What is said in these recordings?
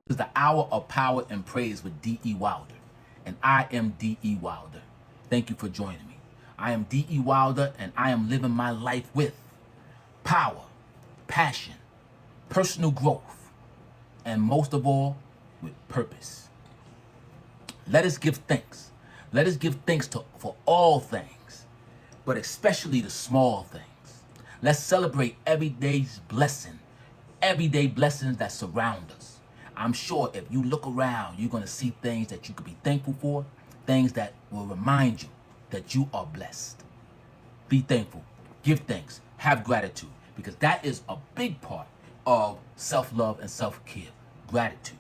This is the Hour of Power and Praise with D.E. Wilder, and I am D.E. Wilder. Thank you for joining me. I am D.E. Wilder, and I am living my life with power, passion, personal growth, and most of all, with purpose. Let us give thanks. Let us give thanks for all things, but especially the small things. Let's celebrate everyday blessings that surround us. I'm sure if you look around, you're going to see things that you could be thankful for, things that will remind you that you are blessed. Be thankful, give thanks, have gratitude, because that is a big part of self-love and self-care. Gratitude.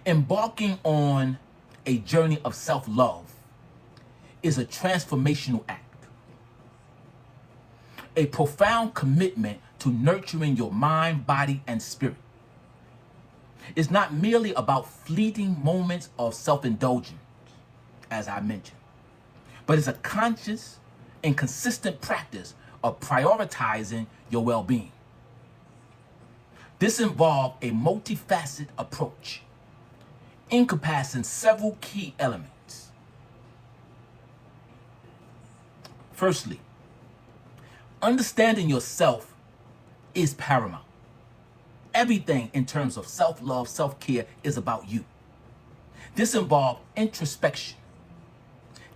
Embarking on a journey of self-love is a transformational act, a profound commitment to nurturing your mind, body, and spirit. It's not merely about fleeting moments of self-indulgence, as I mentioned, but it's a conscious and consistent practice of prioritizing your well-being. This involves a multifaceted approach, encompassing several key elements. Firstly, understanding yourself is paramount. Everything in terms of self-love, self-care is about you. This involves introspection,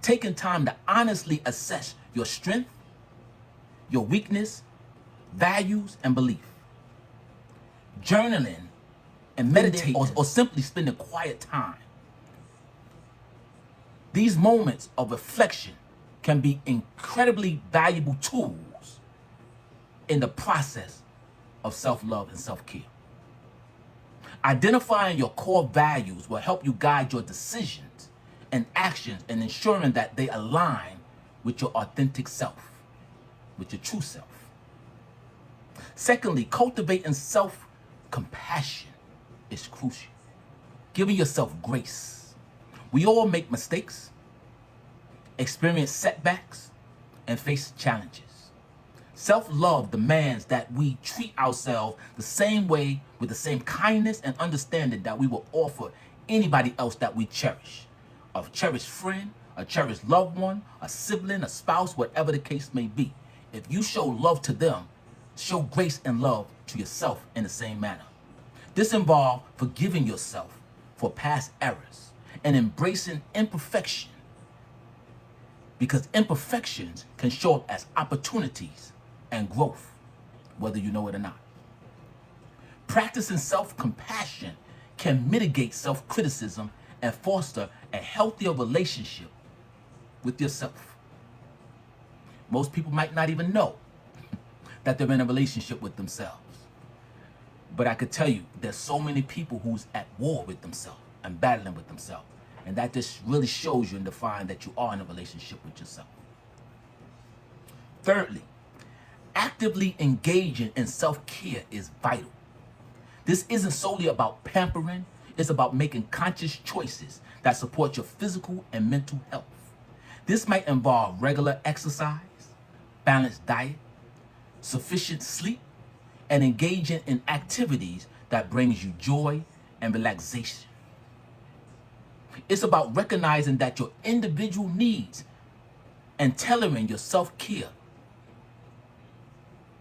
taking time to honestly assess your strength, your weakness, values, and belief. Journaling and meditating or simply spending quiet time. These moments of reflection can be incredibly valuable tools in the process of self-love and self-care. Identifying your core values will help you guide your decisions and actions and ensuring that they align with your authentic self, with your true self. Secondly, cultivating self-compassion is crucial. Giving yourself grace. We all make mistakes, experience setbacks, and face challenges. Self-love demands that we treat ourselves the same way, with the same kindness and understanding that we will offer anybody else that we cherish. A cherished friend, a cherished loved one, a sibling, a spouse, whatever the case may be. If you show love to them, show grace and love to yourself in the same manner. This involves forgiving yourself for past errors and embracing imperfection, because imperfections can show up as opportunities and growth, whether you know it or not. Practicing self-compassion can mitigate self-criticism and foster a healthier relationship with yourself. Most people might not even know that they're in a relationship with themselves. But I could tell you, there's so many people who's at war with themselves and battling with themselves. And that just really shows you and defines that you are in a relationship with yourself. Thirdly, actively engaging in self-care is vital. This isn't solely about pampering, it's about making conscious choices that support your physical and mental health. This might involve regular exercise, balanced diet, sufficient sleep, and engaging in activities that brings you joy and relaxation. It's about recognizing that your individual needs and tailoring your self-care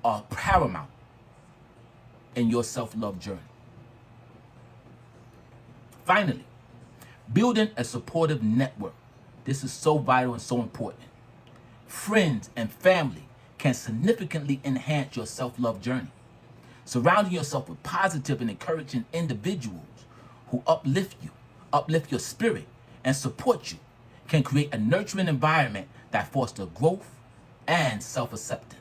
are paramount in your self-love journey. Finally, building a supportive network. This is so vital and so important. Friends and family can significantly enhance your self-love journey. Surrounding yourself with positive and encouraging individuals who uplift you, uplift your spirit, and support you can create a nurturing environment that fosters growth and self-acceptance.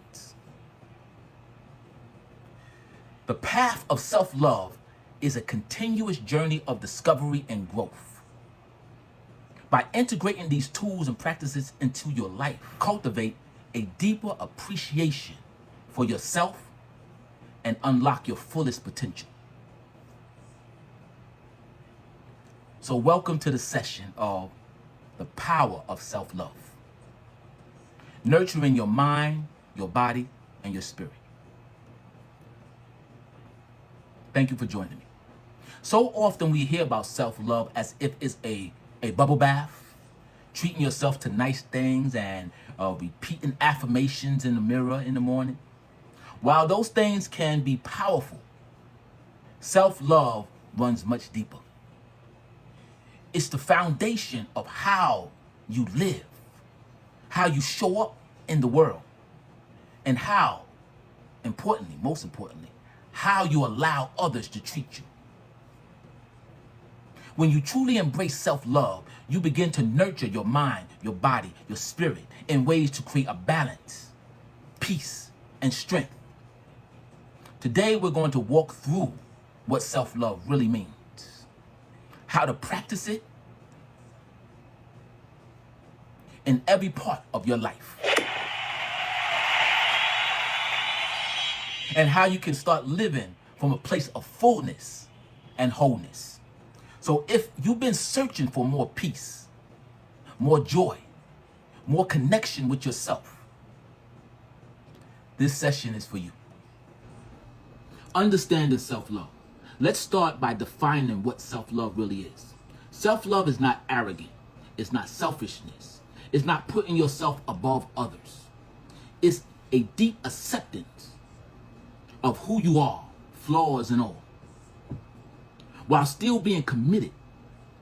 The path of self-love is a continuous journey of discovery and growth. By integrating these tools and practices into your life, cultivate a deeper appreciation for yourself and unlock your fullest potential. So welcome to the session of the power of self-love. Nurturing your mind, your body, and your spirit. Thank you for joining me. So often we hear about self-love as if it's a bubble bath, treating yourself to nice things and repeating affirmations in the mirror in the morning. While those things can be powerful, self-love runs much deeper. It's the foundation of how you live, how you show up in the world, and how, importantly, most importantly, how you allow others to treat you. When you truly embrace self-love, you begin to nurture your mind, your body, your spirit in ways to create a balance, peace, and strength. Today, we're going to walk through what self-love really means, how to practice it in every part of your life, and how you can start living from a place of fullness and wholeness. So if you've been searching for more peace, more joy, more connection with yourself, this session is for you. Understanding self-love. Let's start by defining what self-love really is. Self-love is not arrogant. It's not selfishness. It's not putting yourself above others. It's a deep acceptance of who you are, flaws and all, while still being committed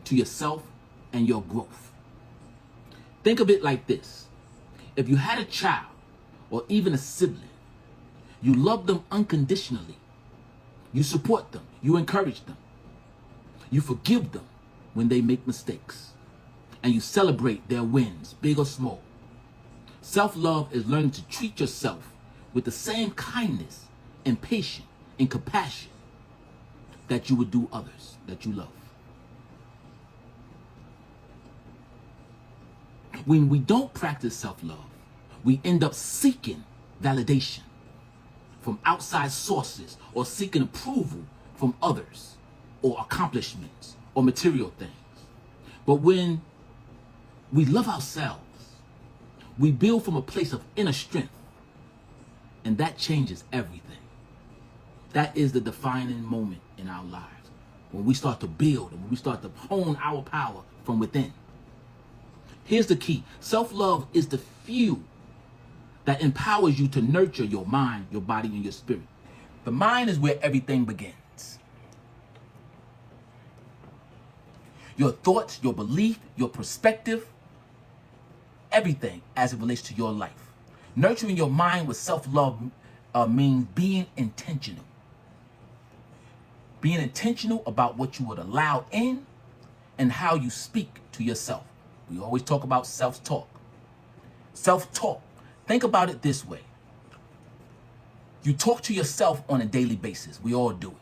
to yourself and your growth. Think of it like this. If you had a child or even a sibling, you love them unconditionally. You support them. You encourage them. You forgive them when they make mistakes. And you celebrate their wins, big or small. Self-love is learning to treat yourself with the same kindness and patience and compassion that you would do others that you love. When we don't practice self-love, we end up seeking validation from outside sources or seeking approval from others or accomplishments or material things. But when we love ourselves, we build from a place of inner strength, and that changes everything. That is the defining moment in our lives, when we start to build and when we start to hone our power from within. Here's the key. Self-love is the fuel that empowers you to nurture your mind, your body, and your spirit. The mind is where everything begins. Your thoughts, your belief, your perspective, everything as it relates to your life. Nurturing your mind with self-love means being intentional. Being intentional about what you would allow in and how you speak to yourself. We always talk about self-talk. Self-talk. Think about it this way. You talk to yourself on a daily basis. We all do it.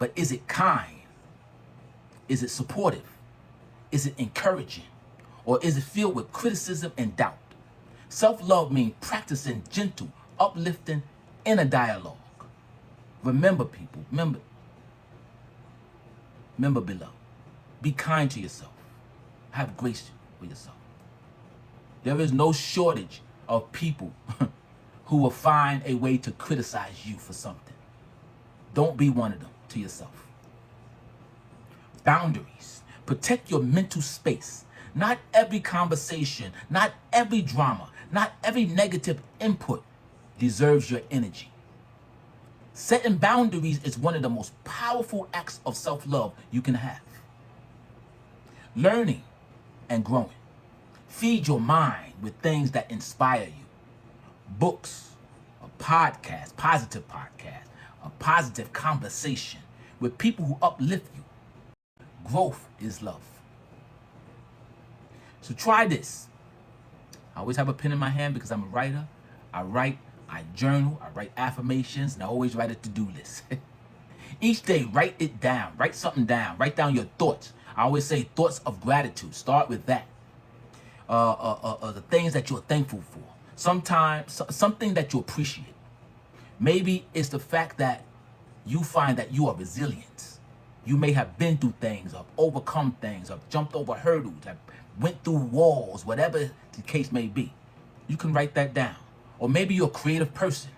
But is it kind? Is it supportive? Is it encouraging? Or is it filled with criticism and doubt? Self-love means practicing gentle, uplifting inner dialogue. Remember, people, remember, beloved, be kind to yourself. Have grace for yourself. There is no shortage of people who will find a way to criticize you for something. Don't be one of them to yourself. Boundaries. Protect your mental space. Not every conversation, not every drama, not every negative input deserves your energy. Setting boundaries is one of the most powerful acts of self-love you can have. Learning and growing. Feed your mind with things that inspire you. Books, a podcast, a positive conversation with people who uplift you. Growth is love. So try this. I always have a pen in my hand because I'm a writer. I write, I journal, I write affirmations, and I always write a to-do list. Each day, write it down. Write something down. Write down your thoughts. I always say thoughts of gratitude. Start with that. The things that you're thankful for. Sometimes, something that you appreciate. Maybe it's the fact that you find that you are resilient. You may have been through things, or overcome things, or jumped over hurdles, or went through walls, whatever the case may be. You can write that down. Or maybe you're a creative person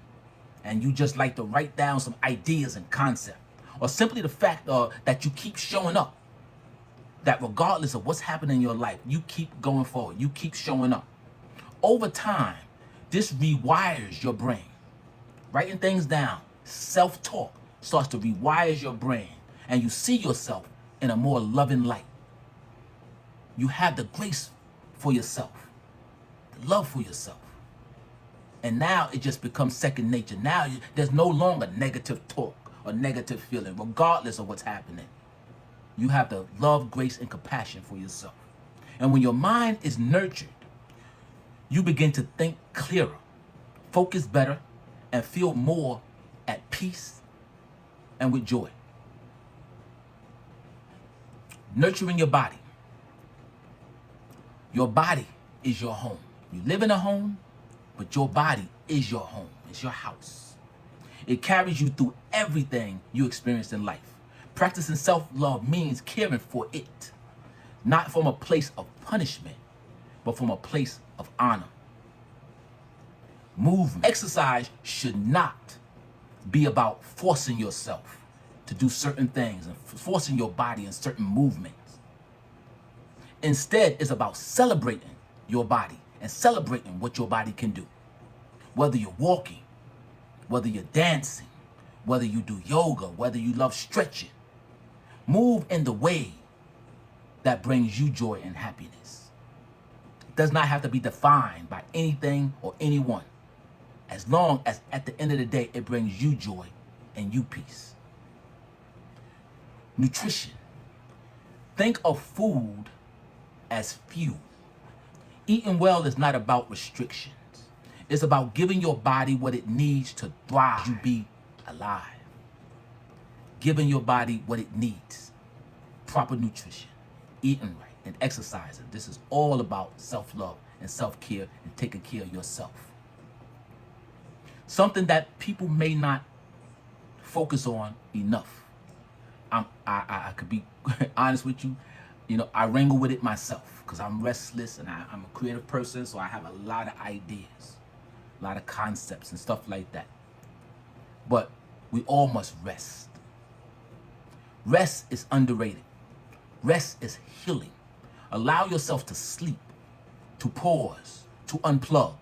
and you just like to write down some ideas and concepts. or simply the fact that you keep showing up, that regardless of what's happening in your life, you keep going forward, you keep showing up. Over time, this rewires your brain. Writing things down, self-talk starts to rewire your brain, and you see yourself in a more loving light. You have the grace for yourself, the love for yourself. And now it just becomes second nature. Now there's no longer negative talk or negative feeling, regardless of what's happening. You have the love, grace, and compassion for yourself. And when your mind is nurtured, you begin to think clearer, focus better, and feel more at peace and with joy. Nurturing your body. Your body is your home. You live in a home, but your body is your home. It's your house. It carries you through everything you experience in life. Practicing self-love means caring for it, not from a place of punishment, but from a place of honor. Movement. Exercise should not be about forcing yourself to do certain things and forcing your body in certain movements. Instead, it's about celebrating your body and celebrating what your body can do. Whether you're walking, whether you're dancing, whether you do yoga, whether you love stretching, move in the way that brings you joy and happiness. It does not have to be defined by anything or anyone, as long as at the end of the day, it brings you joy and you peace. Nutrition. Think of food as fuel. Eating well is not about restrictions. It's about giving your body what it needs to thrive, you be alive. Giving your body what it needs. Proper nutrition, eating right, and exercising. This is all about self-love and self-care and taking care of yourself. Something that people may not focus on enough. I could be honest with you. I wrangle with it myself because I'm restless and I'm a creative person, so I have a lot of ideas, a lot of concepts and stuff like that. But we all must rest. Rest is underrated. Rest is healing. Allow yourself to sleep, to pause, to unplug.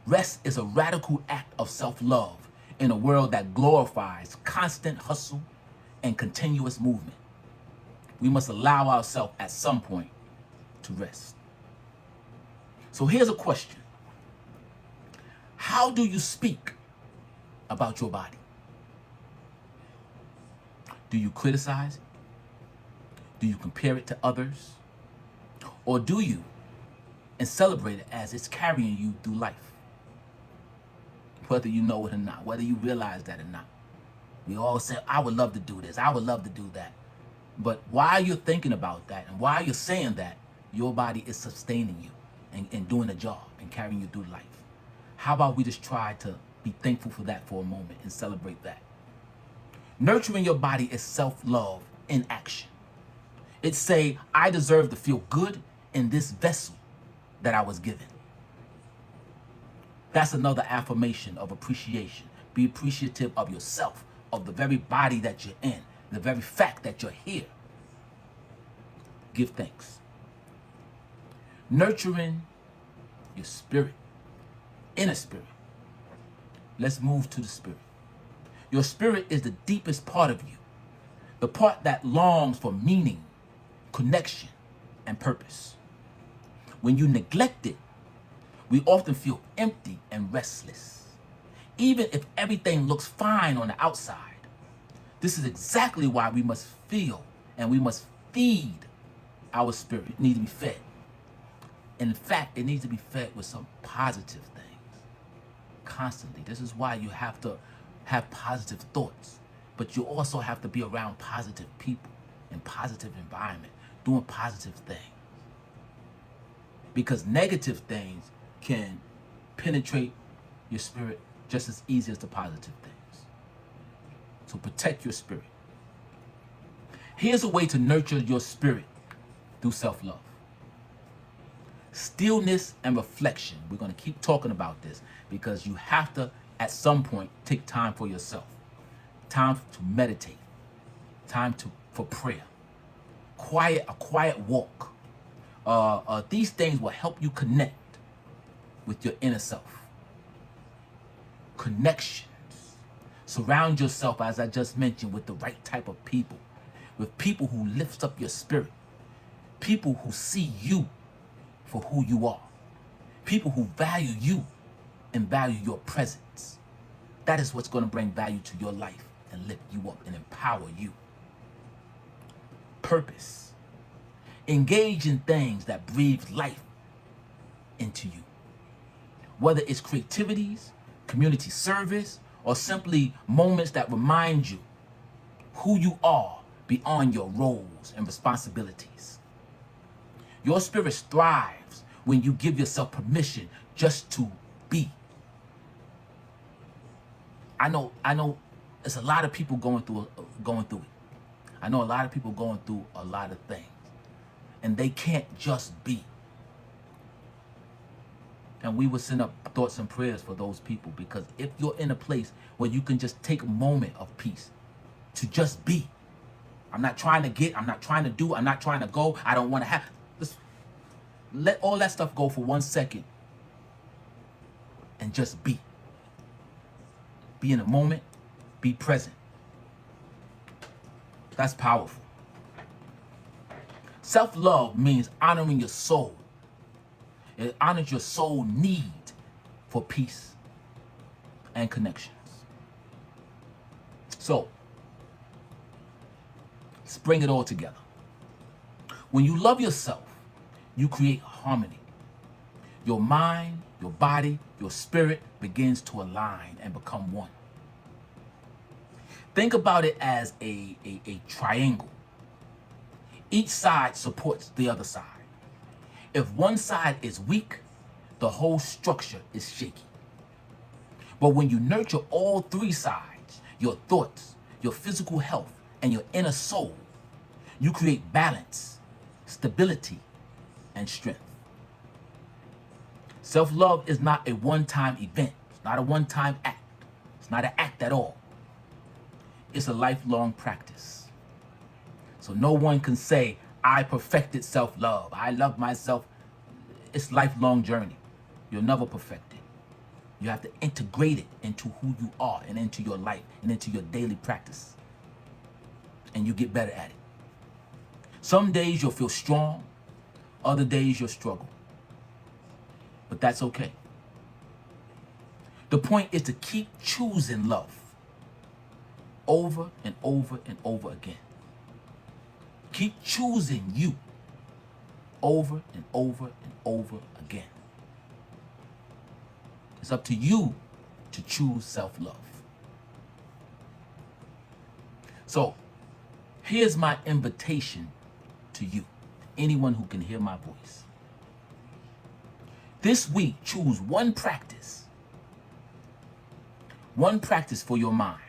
Rest is a radical act of self-love in a world that glorifies constant hustle and continuous movement. We must allow ourselves at some point to rest. So here's a question. How do you speak about your body? Do you criticize it? Do you compare it to others? Or do you and celebrate it as it's carrying you through life? Whether you know it or not, whether you realize that or not. We all say, I would love to do this, I would love to do that. But while you're thinking about that and while you're saying that, your body is sustaining you and doing a job and carrying you through life. How about we just try to be thankful for that for a moment and celebrate that? Nurturing your body is self-love in action. It's say, I deserve to feel good in this vessel that I was given. That's another affirmation of appreciation. Be appreciative of yourself, of the very body that you're in, the very fact that you're here. Give thanks. Nurturing your spirit, inner spirit. Let's move to the spirit. Your spirit is the deepest part of you, the part that longs for meaning, connection, and purpose. When you neglect it, we often feel empty and restless. Even if everything looks fine on the outside, this is exactly why we must feel and we must feed our spirit. It needs to be fed. In fact, it needs to be fed with some positive things constantly. This is why you have to have positive thoughts, but you also have to be around positive people in positive environment, doing positive things. Because negative things can penetrate your spirit just as easy as the positive things. So protect your spirit. Here's a way to nurture your spirit through self-love. Stillness and reflection. We're going to keep talking about this because you have to, at some point, take time for yourself. Time to meditate. time for prayer, a quiet walk. These things will help you connect with your inner self. Connections. Surround yourself, as I just mentioned, with the right type of people, with people who lifts up your spirit, people who see you for who you are, people who value you and value your presence. That is what's going to bring value to your life and lift you up and empower you. Purpose. Engage in things that breathe life into you. Whether it's creativities, community service, or simply moments that remind you who you are beyond your roles and responsibilities. Your spirit thrives when you give yourself permission just to be. I know there's a lot of people going through it. I know a lot of people going through a lot of things, and they can't just be. And we would send up thoughts and prayers for those people, because if you're in a place where you can just take a moment of peace to just be. I'm not trying to get, I'm not trying to do, I'm not trying to go, I don't want to have. Just let all that stuff go for 1 second and just be. Be in a moment, be present. That's powerful. Self-love means honoring your soul. It honors your soul need for peace and connections. So, let's bring it all together. When you love yourself, you create harmony. Your mind, your body, your spirit begins to align and become one. Think about it as a triangle. Each side supports the other side. If one side is weak, the whole structure is shaky. But when you nurture all three sides, your thoughts, your physical health, and your inner soul, you create balance, stability, and strength. Self-love is not a one-time event. It's not a one-time act. It's not an act at all. It's a lifelong practice. So no one can say, I perfected self-love. I love myself. It's a lifelong journey. You'll never perfect it. You have to integrate it into who you are and into your life and into your daily practice. And you get better at it. Some days you'll feel strong. Other days you'll struggle. But that's okay. The point is to keep choosing love over and over and over again. Keep choosing you over and over and over again. It's up to you to choose self-love. So, here's my invitation to you, anyone who can hear my voice. This week, choose one practice. One practice for your mind,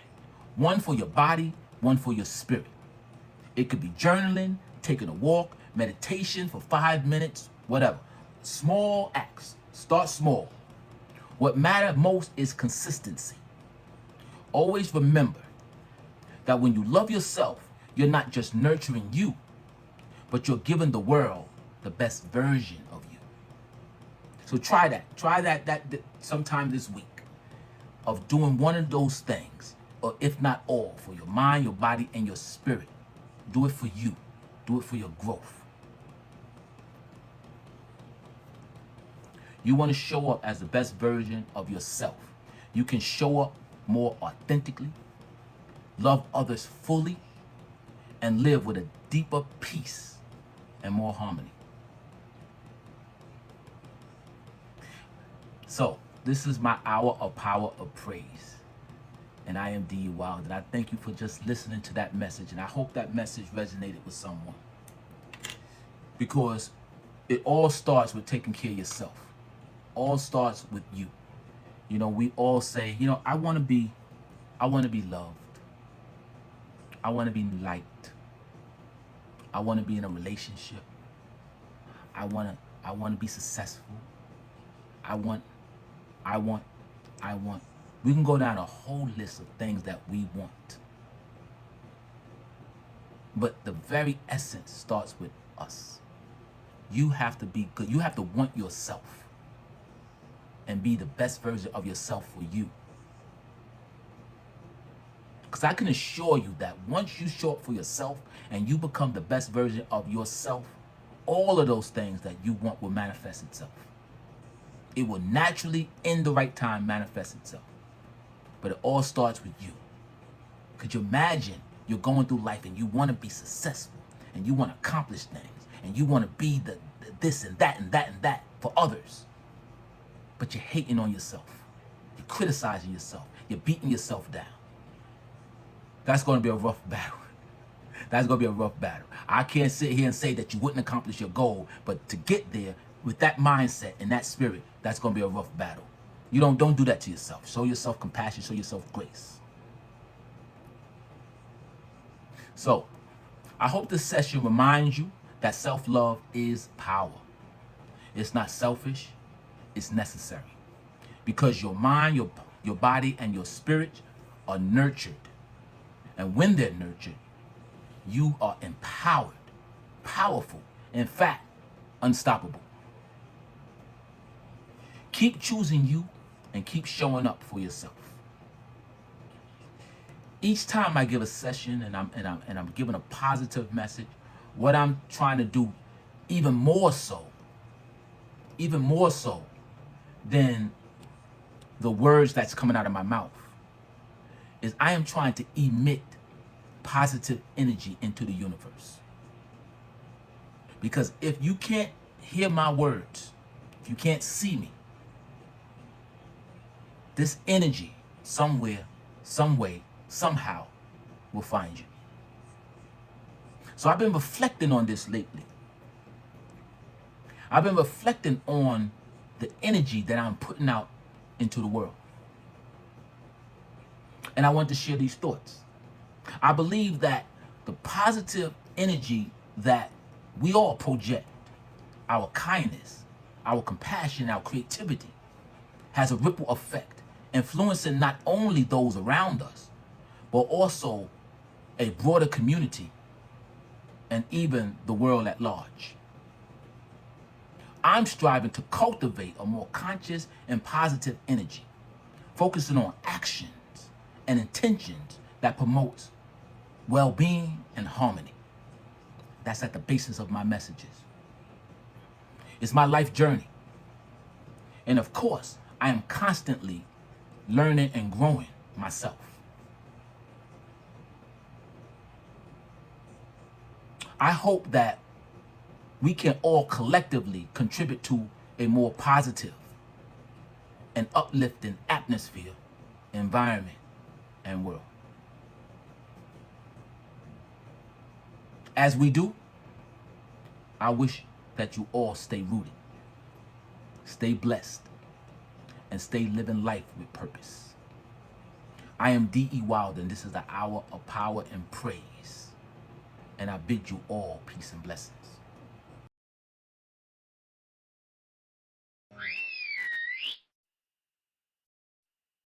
one for your body, one for your spirit. It could be journaling, taking a walk, meditation for 5 minutes, whatever. Small acts. Start small. What matters most is consistency. Always remember that when you love yourself, you're not just nurturing you, but you're giving the world the best version of you. So try that. Try that sometime this week of doing one of those things, or if not all, for your mind, your body, and your spirit. Do it for you. Do it for your growth. You want to show up as the best version of yourself. You can show up more authentically, love others fully, and live with a deeper peace and more harmony. So, this is my hour of power of praise. And I am D. Wild. And I thank you for just listening to that message. And I hope that message resonated with someone. Because it all starts with taking care of yourself. All starts with you. You know, we all say, you know, I want to be loved. I want to be liked. I want to be in a relationship. I want to be successful. I want. We can go down a whole list of things that we want. But the very essence starts with us. You have to be good. You have to want yourself and be the best version of yourself for you. Because I can assure you that once you show up for yourself and you become the best version of yourself, all of those things that you want will manifest itself. It will naturally, in the right time, manifest itself. But it all starts with you. Could you imagine you're going through life and you want to be successful and you want to accomplish things and you want to be the this and that and that and that for others, but you're hating on yourself. You're criticizing yourself. You're beating yourself down. That's going to be a rough battle. That's going to be a rough battle. I can't sit here and say that you wouldn't accomplish your goal, but to get there with that mindset and that spirit, that's going to be a rough battle. You don't do that to yourself. Show yourself compassion. Show yourself grace. So, I hope this session reminds you that self-love is power. It's not selfish. It's necessary. Because your mind, your body, and your spirit are nurtured. And when they're nurtured, you are empowered, powerful, in fact, unstoppable. Keep choosing you and keep showing up for yourself. Each time I give a session and I'm giving a positive message, what I'm trying to do even more so than the words that's coming out of my mouth, is I am trying to emit positive energy into the universe. Because if you can't hear my words, if you can't see me, this energy somewhere, some way, somehow will find you. So I've been reflecting on this lately. I've been reflecting on the energy that I'm putting out into the world. And I want to share these thoughts. I believe that the positive energy that we all project, our kindness, our compassion, our creativity, has a ripple effect, influencing not only those around us, but also a broader community and even the world at large. I'm striving to cultivate a more conscious and positive energy, focusing on actions and intentions that promotes well-being and harmony. That's at the basis of my messages. It's my life journey. And of course, I am constantly learning and growing myself. I hope that we can all collectively contribute to a more positive and uplifting atmosphere, environment, and world. As we do, I wish that you all stay rooted, stay blessed, and stay living life with purpose. I am D.E. Wilder, and this is the hour of power and praise. And I bid you all peace and blessings.